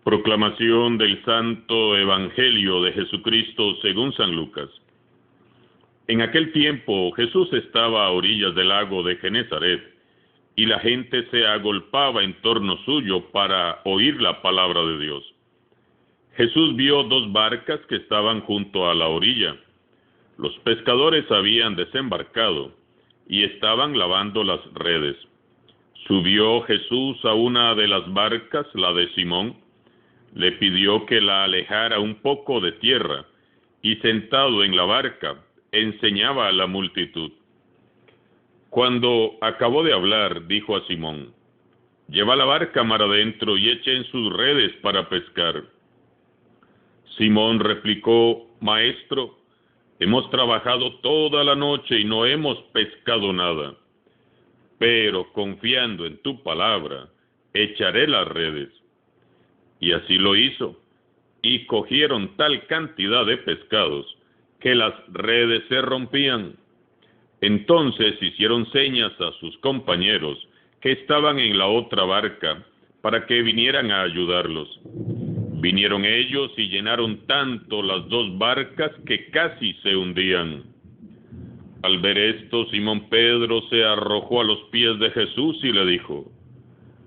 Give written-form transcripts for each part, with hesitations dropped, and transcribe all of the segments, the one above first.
Proclamación del Santo Evangelio de Jesucristo según San Lucas. En aquel tiempo Jesús estaba a orillas del lago de Genezaret, y la gente se agolpaba en torno suyo para oír la palabra de Dios. Jesús vio dos barcas que estaban junto a la orilla. Los pescadores habían desembarcado y estaban lavando las redes. Subió Jesús a una de las barcas, la de Simón, le pidió que la alejara un poco de tierra, y sentado en la barca, enseñaba a la multitud. Cuando acabó de hablar, dijo a Simón: «Lleva la barca mar adentro y echen sus redes para pescar». Simón replicó: «Maestro, hemos trabajado toda la noche y no hemos pescado nada, pero confiando en tu palabra, echaré las redes». Y así lo hizo, y cogieron tal cantidad de pescados que las redes se rompían. Entonces hicieron señas a sus compañeros que estaban en la otra barca para que vinieran a ayudarlos. Vinieron ellos y llenaron tanto las dos barcas que casi se hundían. Al ver esto, Simón Pedro se arrojó a los pies de Jesús y le dijo: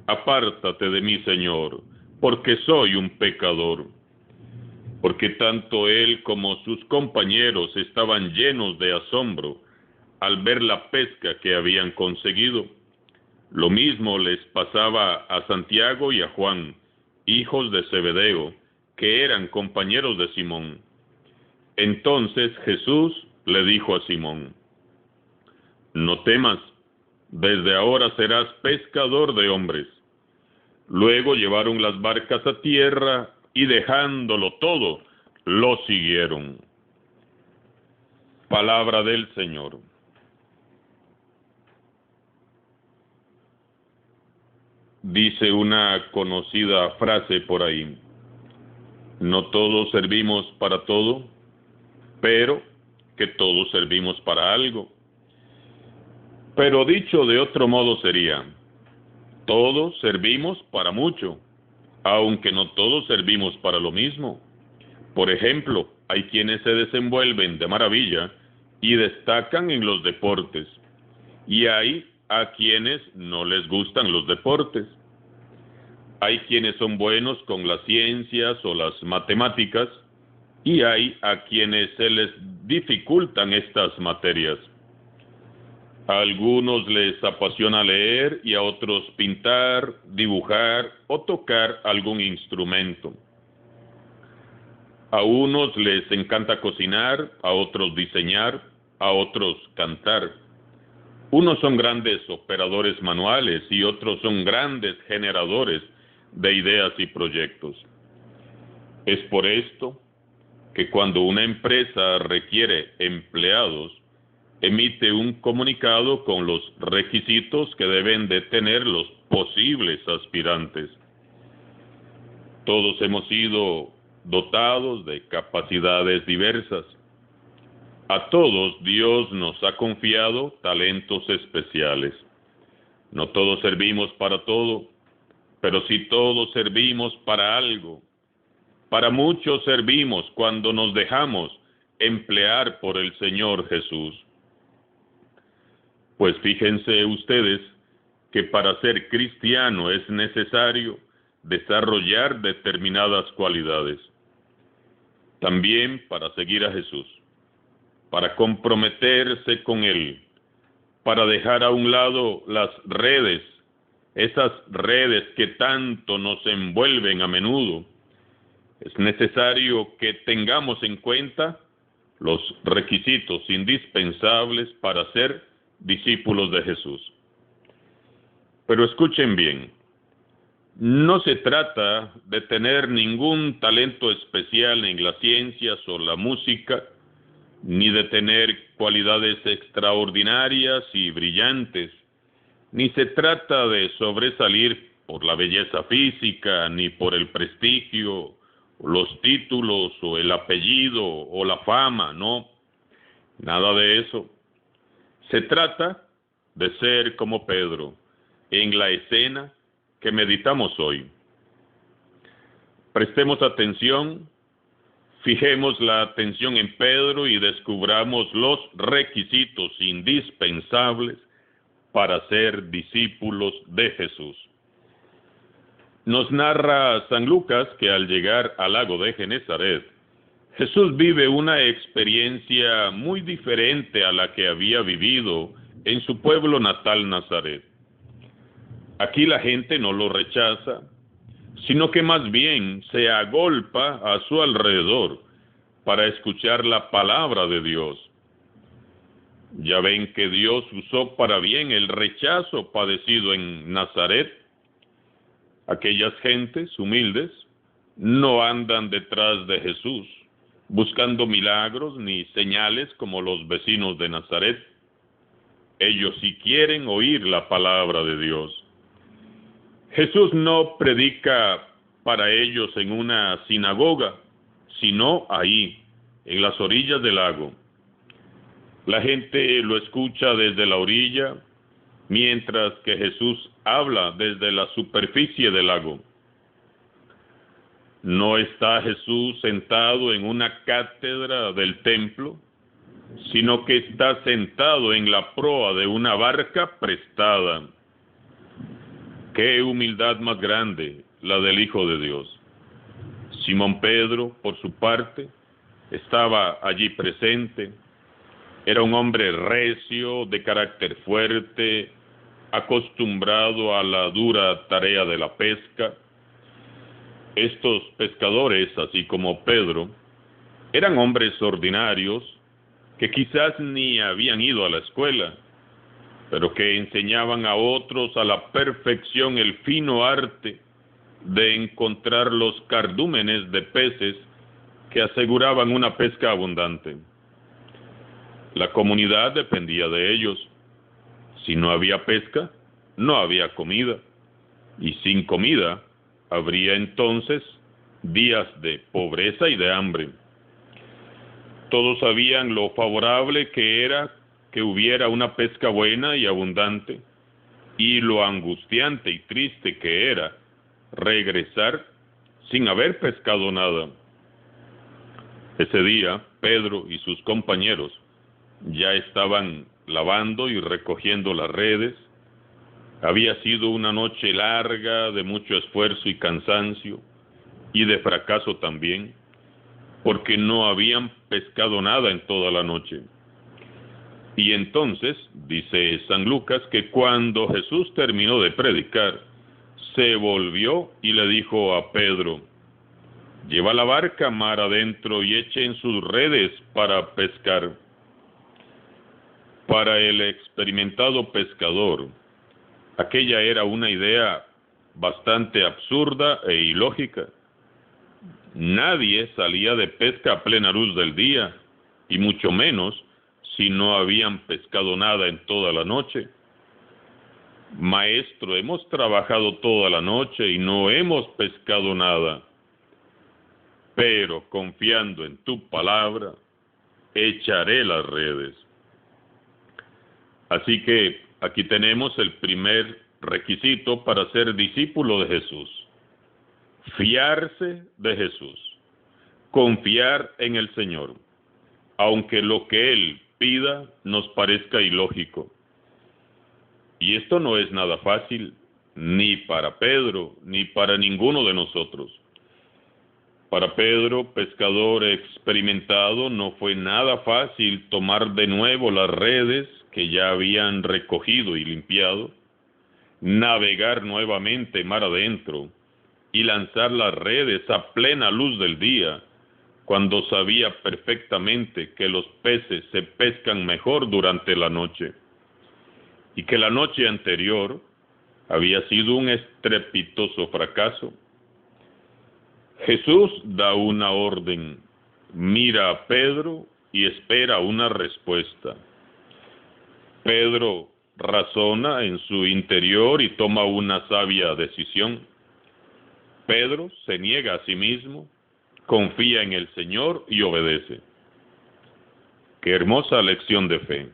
«Apártate de mí, Señor, porque soy un pecador». Porque tanto él como sus compañeros estaban llenos de asombro al ver la pesca que habían conseguido. Lo mismo les pasaba a Santiago y a Juan, hijos de Zebedeo, que eran compañeros de Simón. Entonces Jesús le dijo a Simón: «No temas, desde ahora serás pescador de hombres». Luego llevaron las barcas a tierra y, dejándolo todo, lo siguieron. Palabra del Señor. Dice una conocida frase por ahí: no todos servimos para todo, pero que todos servimos para algo. Pero dicho de otro modo sería: todos servimos para mucho, aunque no todos servimos para lo mismo. Por ejemplo, hay quienes se desenvuelven de maravilla y destacan en los deportes, y hay a quienes no les gustan los deportes. Hay quienes son buenos con las ciencias o las matemáticas, y hay a quienes se les dificultan estas materias. A algunos les apasiona leer y a otros pintar, dibujar o tocar algún instrumento. A unos les encanta cocinar, a otros diseñar, a otros cantar. Unos son grandes operadores manuales y otros son grandes generadores de ideas y proyectos. Es por esto que cuando una empresa requiere empleados, emite un comunicado con los requisitos que deben de tener los posibles aspirantes. Todos hemos sido dotados de capacidades diversas. A todos Dios nos ha confiado talentos especiales. No todos servimos para todo, pero sí todos servimos para algo. Para muchos servimos cuando nos dejamos emplear por el Señor Jesús. Pues fíjense ustedes que para ser cristiano es necesario desarrollar determinadas cualidades. También para seguir a Jesús, para comprometerse con Él, para dejar a un lado las redes, esas redes que tanto nos envuelven a menudo. Es necesario que tengamos en cuenta los requisitos indispensables para ser discípulos de Jesús. Pero escuchen bien, no se trata de tener ningún talento especial en las ciencias o la música, ni de tener cualidades extraordinarias y brillantes, ni se trata de sobresalir por la belleza física, ni por el prestigio, los títulos o el apellido o la fama, no, nada de eso. Se trata de ser como Pedro en la escena que meditamos hoy. Prestemos atención, fijemos la atención en Pedro y descubramos los requisitos indispensables para ser discípulos de Jesús. Nos narra San Lucas que al llegar al lago de Genesaret, Jesús vive una experiencia muy diferente a la que había vivido en su pueblo natal Nazaret. Aquí la gente no lo rechaza, sino que más bien se agolpa a su alrededor para escuchar la palabra de Dios. Ya ven que Dios usó para bien el rechazo padecido en Nazaret. Aquellas gentes humildes no andan detrás de Jesús, buscando milagros ni señales como los vecinos de Nazaret. Ellos sí quieren oír la palabra de Dios. Jesús no predica para ellos en una sinagoga, sino ahí, en las orillas del lago. La gente lo escucha desde la orilla, mientras que Jesús habla desde la superficie del lago. No está Jesús sentado en una cátedra del templo, sino que está sentado en la proa de una barca prestada. ¡Qué humildad más grande la del Hijo de Dios! Simón Pedro, por su parte, estaba allí presente. Era un hombre recio, de carácter fuerte, acostumbrado a la dura tarea de la pesca. Estos pescadores, así como Pedro, eran hombres ordinarios que quizás ni habían ido a la escuela, pero que enseñaban a otros a la perfección el fino arte de encontrar los cardúmenes de peces que aseguraban una pesca abundante. La comunidad dependía de ellos. Si no había pesca, no había comida, y sin comida habría entonces días de pobreza y de hambre. Todos sabían lo favorable que era que hubiera una pesca buena y abundante, y lo angustiante y triste que era regresar sin haber pescado nada. Ese día, Pedro y sus compañeros ya estaban lavando y recogiendo las redes. Había sido una noche larga de mucho esfuerzo y cansancio, y de fracaso también, porque no habían pescado nada en toda la noche. Y entonces, dice San Lucas, que cuando Jesús terminó de predicar, se volvió y le dijo a Pedro: «Lleva la barca mar adentro y echen sus redes para pescar». Para el experimentado pescador, aquella era una idea bastante absurda e ilógica. Nadie salía de pesca a plena luz del día, y mucho menos si no habían pescado nada en toda la noche. «Maestro, hemos trabajado toda la noche y no hemos pescado nada, pero confiando en tu palabra, echaré las redes». Así que aquí tenemos el primer requisito para ser discípulo de Jesús: fiarse de Jesús, confiar en el Señor, aunque lo que Él pida nos parezca ilógico. Y esto no es nada fácil, ni para Pedro, ni para ninguno de nosotros. Para Pedro, pescador experimentado, no fue nada fácil tomar de nuevo las redes que ya habían recogido y limpiado, navegar nuevamente mar adentro y lanzar las redes a plena luz del día, cuando sabía perfectamente que los peces se pescan mejor durante la noche, y que la noche anterior había sido un estrepitoso fracaso. Jesús da una orden, mira a Pedro y espera una respuesta. Pedro razona en su interior y toma una sabia decisión. Pedro se niega a sí mismo, confía en el Señor y obedece. Qué hermosa lección de fe.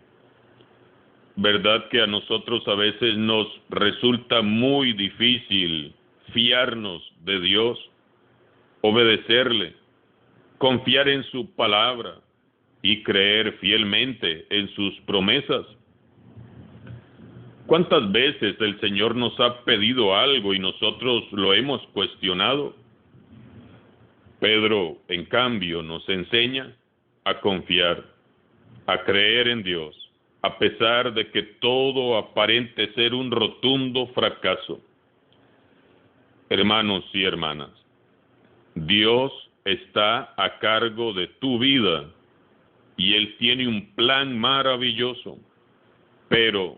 ¿Verdad que a nosotros a veces nos resulta muy difícil fiarnos de Dios? obedecerle, confiar en su palabra y creer fielmente en sus promesas. ¿Cuántas veces el Señor nos ha pedido algo y nosotros lo hemos cuestionado? Pedro, en cambio, nos enseña a confiar, a creer en Dios, a pesar de que todo aparente ser un rotundo fracaso. Hermanos y hermanas, Dios está a cargo de tu vida y Él tiene un plan maravilloso, pero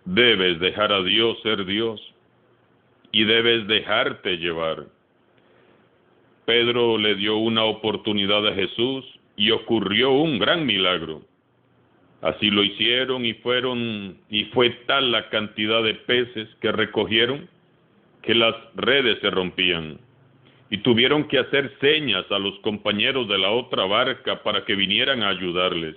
debes dejar a Dios ser Dios y debes dejarte llevar. Pedro le dio una oportunidad a Jesús y ocurrió un gran milagro. Así lo hicieron y fue tal la cantidad de peces que recogieron que las redes se rompían y tuvieron que hacer señas a los compañeros de la otra barca para que vinieran a ayudarles.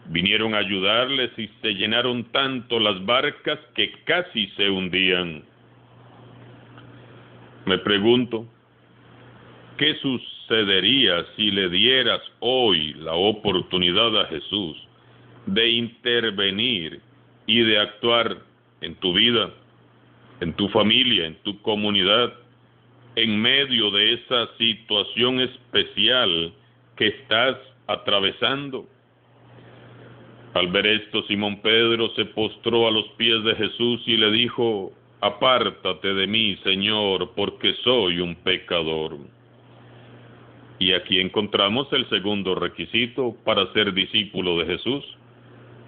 Vinieron a ayudarles y se llenaron tanto las barcas que casi se hundían. Me pregunto, ¿qué sucedería si le dieras hoy la oportunidad a Jesús de intervenir y de actuar en tu vida, en tu familia, en tu comunidad, en medio de esa situación especial que estás atravesando? Al ver esto, Simón Pedro se postró a los pies de Jesús y le dijo: apártate de mí, Señor, porque soy un pecador. Y aquí encontramos el segundo requisito para ser discípulo de Jesús: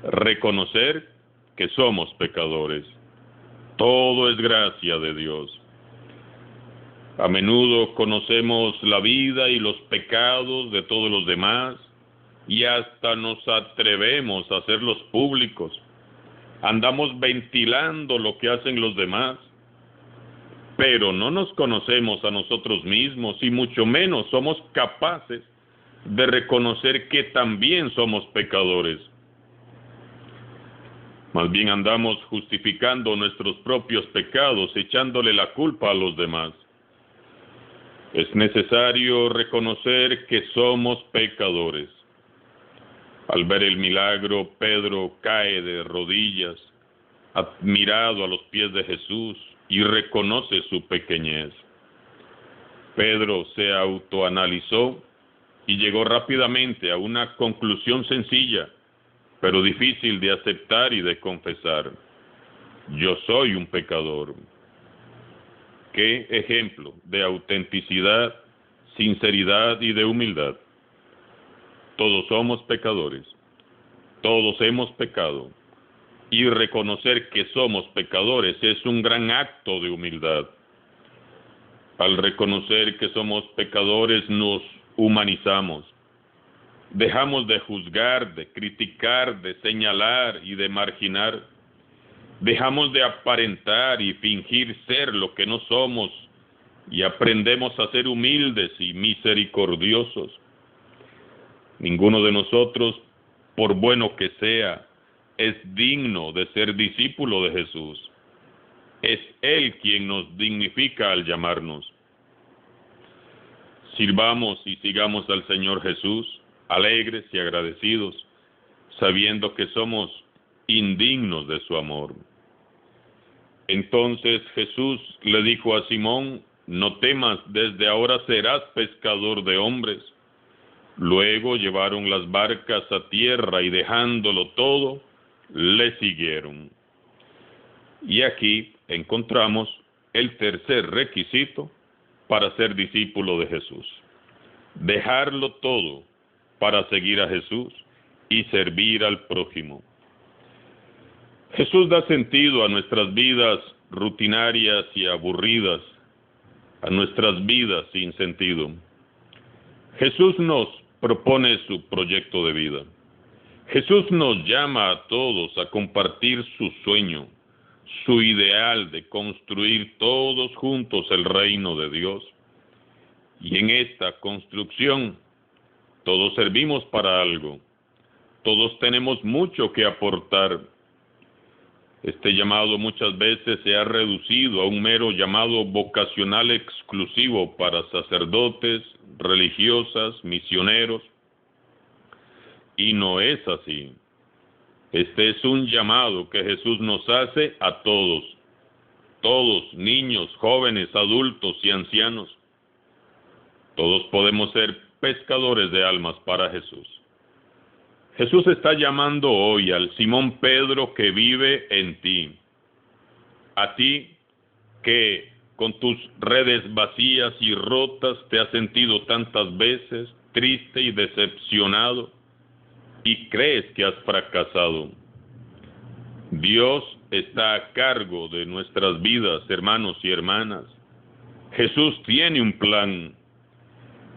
reconocer que somos pecadores. Todo es gracia de Dios. A menudo conocemos la vida y los pecados de todos los demás y hasta nos atrevemos a hacerlos públicos. Andamos ventilando lo que hacen los demás, pero no nos conocemos a nosotros mismos y mucho menos somos capaces de reconocer que también somos pecadores. Más bien andamos justificando nuestros propios pecados, echándole la culpa a los demás. Es necesario reconocer que somos pecadores. Al ver el milagro, Pedro cae de rodillas, admirado a los pies de Jesús, y reconoce su pequeñez. Pedro se autoanalizó y llegó rápidamente a una conclusión sencilla, pero difícil de aceptar y de confesar: yo soy un pecador. Qué ejemplo de autenticidad, sinceridad y de humildad. Todos somos pecadores, todos hemos pecado, y reconocer que somos pecadores es un gran acto de humildad. Al reconocer que somos pecadores nos humanizamos, dejamos de juzgar, de criticar, de señalar y de marginar, dejamos de aparentar y fingir ser lo que no somos y aprendemos a ser humildes y misericordiosos. Ninguno de nosotros, por bueno que sea, es digno de ser discípulo de Jesús. Es Él quien nos dignifica al llamarnos. Sirvamos y sigamos al Señor Jesús, alegres y agradecidos, sabiendo que somos indignos de su amor. Entonces Jesús le dijo a Simón: no temas, desde ahora serás pescador de hombres. Luego llevaron las barcas a tierra y dejándolo todo, le siguieron. Y aquí encontramos el tercer requisito para ser discípulo de Jesús: dejarlo todo para seguir a Jesús y servir al prójimo. Jesús da sentido a nuestras vidas rutinarias y aburridas, a nuestras vidas sin sentido. Jesús nos propone su proyecto de vida. Jesús nos llama a todos a compartir su sueño, su ideal de construir todos juntos el reino de Dios. Y en esta construcción, todos servimos para algo. Todos tenemos mucho que aportar. Este llamado muchas veces se ha reducido a un mero llamado vocacional exclusivo para sacerdotes, religiosas, misioneros, y no es así. Este es un llamado que Jesús nos hace a todos, niños, jóvenes, adultos y ancianos. Todos podemos ser pescadores de almas para Jesús. Jesús está llamando hoy al Simón Pedro que vive en ti. A ti que con tus redes vacías y rotas te has sentido tantas veces triste y decepcionado y crees que has fracasado. Dios está a cargo de nuestras vidas, hermanos y hermanas. Jesús tiene un plan.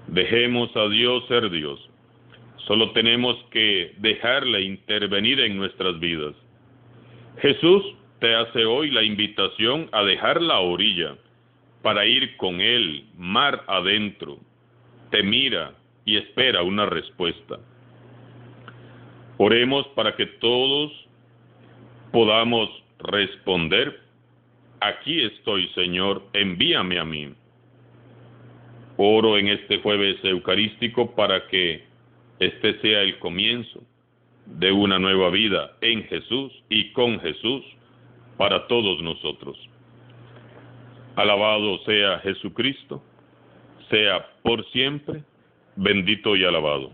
Dejemos a Dios ser Dios. Solo tenemos que dejarle intervenir en nuestras vidas. Jesús te hace hoy la invitación a dejar la orilla para ir con Él mar adentro. Te mira y espera una respuesta. Oremos para que todos podamos responder: aquí estoy, Señor, envíame a mí. Oro en este jueves eucarístico para que este sea el comienzo de una nueva vida en Jesús y con Jesús para todos nosotros. Alabado sea Jesucristo, sea por siempre bendito y alabado.